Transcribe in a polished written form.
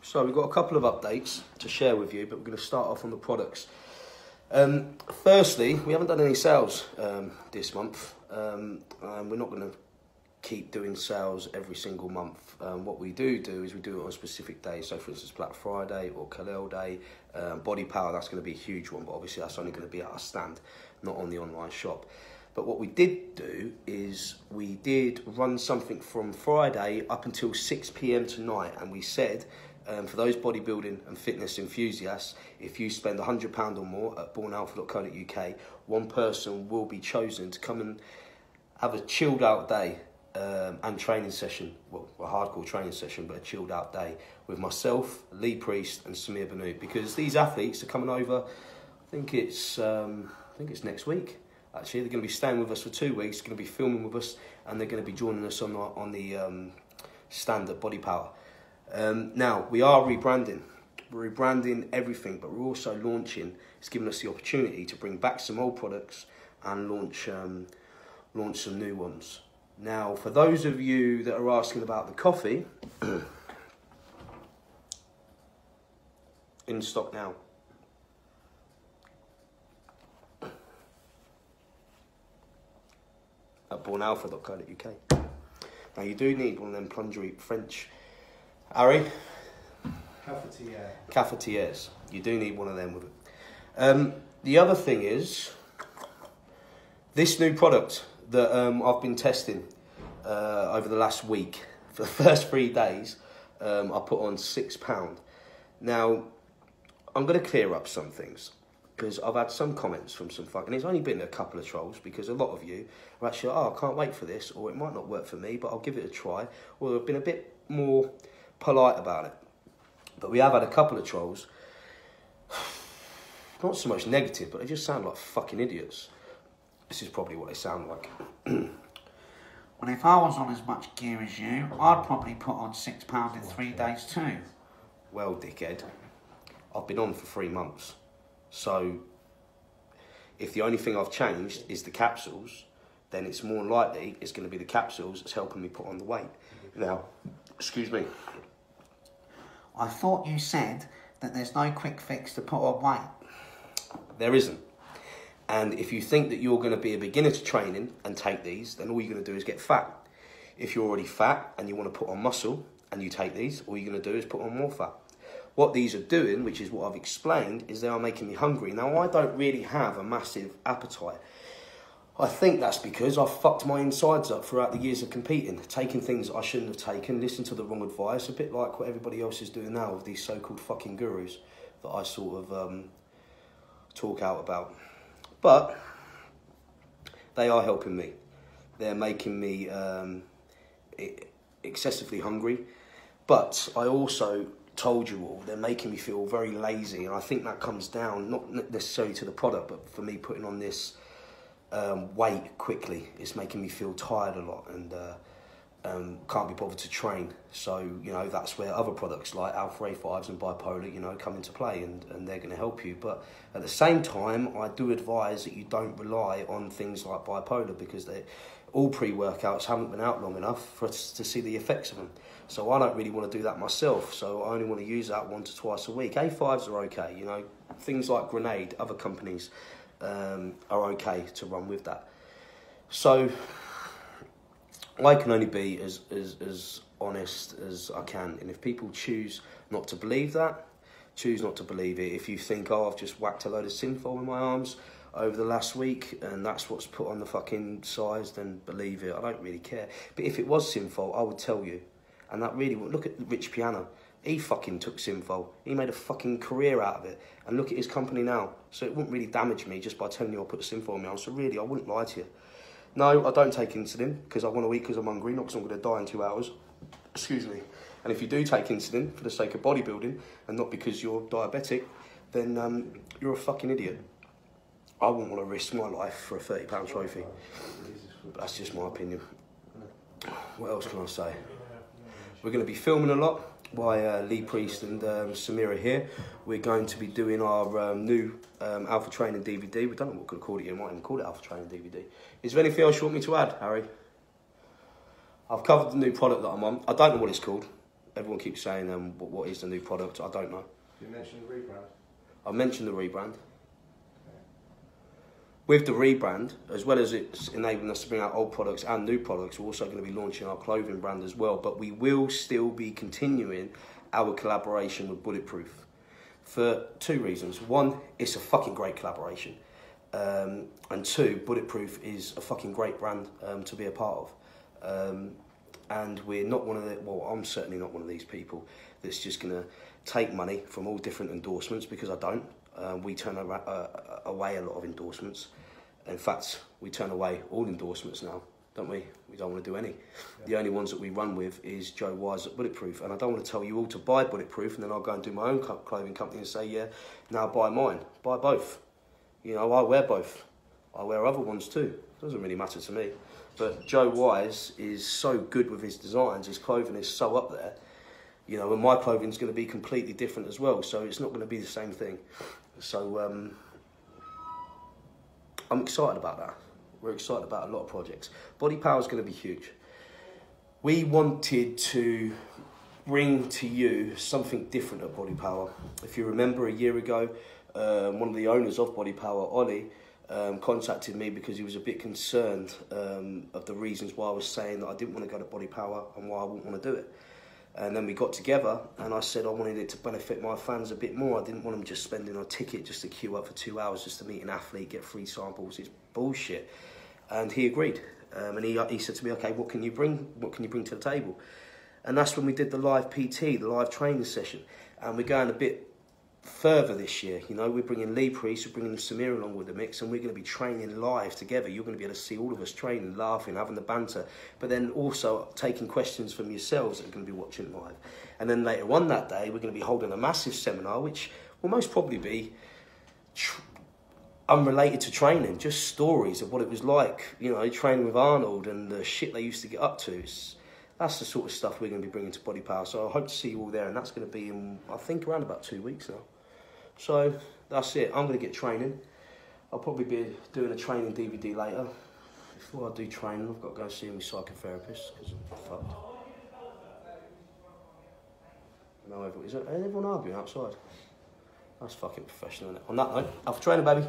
So we've got a couple of updates to share with you, but we're going to start off on the products. Firstly, we haven't done any sales this month. We're not going to keep doing sales every single month. What we do is we do it on specific days. So for instance, Black Friday or kaal-el Day, Body Power, that's going to be a huge one, but obviously that's only going to be at our stand, not on the online shop. But what we did do is we did run something from Friday up until 6 p.m. tonight, and we said for those bodybuilding and fitness enthusiasts, if you spend £100 or more at bornalpha.co.uk, one person will be chosen to come and have a chilled out day and training session, well, a hardcore training session, but a chilled out day with myself, Lee Priest and Samir Banout, because these athletes are coming over, I think it's next week. Actually, they're going to be staying with us for 2 weeks, going to be filming with us, and they're going to be joining us on the stand at Body Power. Now, we are rebranding. We're rebranding everything, but we're also launching. It's given us the opportunity to bring back some old products and launch some new ones. Now, for those of you that are asking about the coffee, in stock now. At bornalpha.co.uk. Now, you do need one of them plungery French, Harry? Cafetières. You do need one of them with it. The other thing is, this new product that I've been testing over the last week, for the first 3 days, I put on £6. Now, I'm going to clear up some things, because I've had some comments from some and it's only been a couple of trolls, because a lot of you are actually, oh, I can't wait for this, or it might not work for me, but I'll give it a try, or they've been a bit more polite about it. But we have had a couple of trolls, not so much negative, but they just sound like fucking idiots. This is probably what they sound like. Well, if I was on as much gear as you, I'd probably put on £6 in 3 days too. Well, dickhead, I've been on for 3 months. So, if the only thing I've changed is the capsules, then it's more likely it's going to be the capsules that's helping me put on the weight. Now, excuse me. I thought you said that there's no quick fix to put on weight. There isn't. And if you think that you're going to be a beginner to training and take these, then all you're going to do is get fat. If you're already fat and you want to put on muscle and you take these, all you're going to do is put on more fat. What these are doing, which is what I've explained, is they are making me hungry. Now, I don't really have a massive appetite. I think that's because I've fucked my insides up throughout the years of competing, taking things that I shouldn't have taken, listened to the wrong advice, a bit like what everybody else is doing now with these so-called fucking gurus that I sort of talk out about. But they are helping me. They're making me excessively hungry. But I also told you all, they're making me feel very lazy, and I think that comes down not necessarily to the product, but for me putting on this weight quickly. It's making me feel tired a lot, and can't be bothered to train. So, you know, that's where other products like Alpha A5s and Bipolar, you know, come into play, and they're going to help you. But at the same time, I do advise that you don't rely on things like Bipolar, because all pre-workouts haven't been out long enough for us to see the effects of them. So I don't really want to do that myself, so I only want to use that 1 to twice a week. A5s are okay, you know, things like Grenade, other companies are okay to run with that. So I can only be as honest as I can, and if people choose not to believe that, choose not to believe it. If you think, oh, I've just whacked a load of Synthol in my arms over the last week and that's what's put on the fucking size, then believe it. I don't really care. But if it was Synthol, I would tell you. And that really would. Look at Rich Piano. He fucking took Synthol. He made a fucking career out of it. And look at his company now. So it wouldn't really damage me just by telling you I put Synthol on me. So really, I wouldn't lie to you. No, I don't take insulin because I want to eat because I'm hungry, not because I'm going to die in 2 hours. Excuse me. And if you do take insulin for the sake of bodybuilding and not because you're diabetic, then you're a fucking idiot. I wouldn't want to risk my life for a £30 trophy. But that's just my opinion. What else can I say? We're going to be filming a lot by Lee Priest and Samira here. We're going to be doing our new Alpha Training DVD. We don't know what we're going to call it yet. We might even call it Alpha Training DVD. Is there anything else you want me to add, Harry? I've covered the new product that I'm on. I don't know what it's called. Everyone keeps saying, what is the new product? I don't know. You mentioned the rebrand. I mentioned the rebrand. With the rebrand, as well as it's enabling us to bring out old products and new products, we're also going to be launching our clothing brand as well. But we will still be continuing our collaboration with Bulletproof for 2 reasons. One, it's a fucking great collaboration. And 2, Bulletproof is a fucking great brand to be a part of. And we're not one of the, well, I'm certainly not one of these people that's just going to take money from all different endorsements, because I don't. We turn away a lot of endorsements. In fact, we turn away all endorsements now, don't we? We don't want to do any. Yeah. The only ones that we run with is Joe Wise at Bulletproof. And I don't want to tell you all to buy Bulletproof and then I'll go and do my own clothing company and say, yeah, now buy mine. Buy both. You know, I wear both. I wear other ones too. It doesn't really matter to me. But Joe Wise is so good with his designs. His clothing is so up there. You know, and my clothing's going to be completely different as well. So it's not going to be the same thing. So I'm excited about that. We're excited about a lot of projects. Body Power is going to be huge. We wanted to bring to you something different at Body Power. If you remember, a year ago, one of the owners of Body Power, Ollie, contacted me because he was a bit concerned of the reasons why I was saying that I didn't want to go to Body Power and why I wouldn't want to do it. And then we got together and I said I wanted it to benefit my fans a bit more. I didn't want them just spending a ticket just to queue up for 2 hours just to meet an athlete, get free samples. It's bullshit. And he agreed. And he said to me, okay, what can you bring? What can you bring to the table? And that's when we did the live PT, the live training session. And we're going a bit further this year. You know, we're bringing Lee Priest, we're bringing Samir along with the mix, and we're going to be training live together. You're going to be able to see all of us training, laughing, having the banter, but then also taking questions from yourselves that are going to be watching live. And then later on that day, we're going to be holding a massive seminar, which will most probably be unrelated to training, just stories of what it was like, you know, training with Arnold and the shit they used to get up to. That's the sort of stuff we're going to be bringing to Body Power. So I hope to see you all there, and that's going to be in, I think, around about 2 weeks now. So that's it. I'm going to get training. I'll probably be doing a training DVD later. Before I do training, I've got to go see my psychotherapist because I'm fucked. No, is everyone arguing outside? That's fucking professional, isn't it? On that note, off training, baby.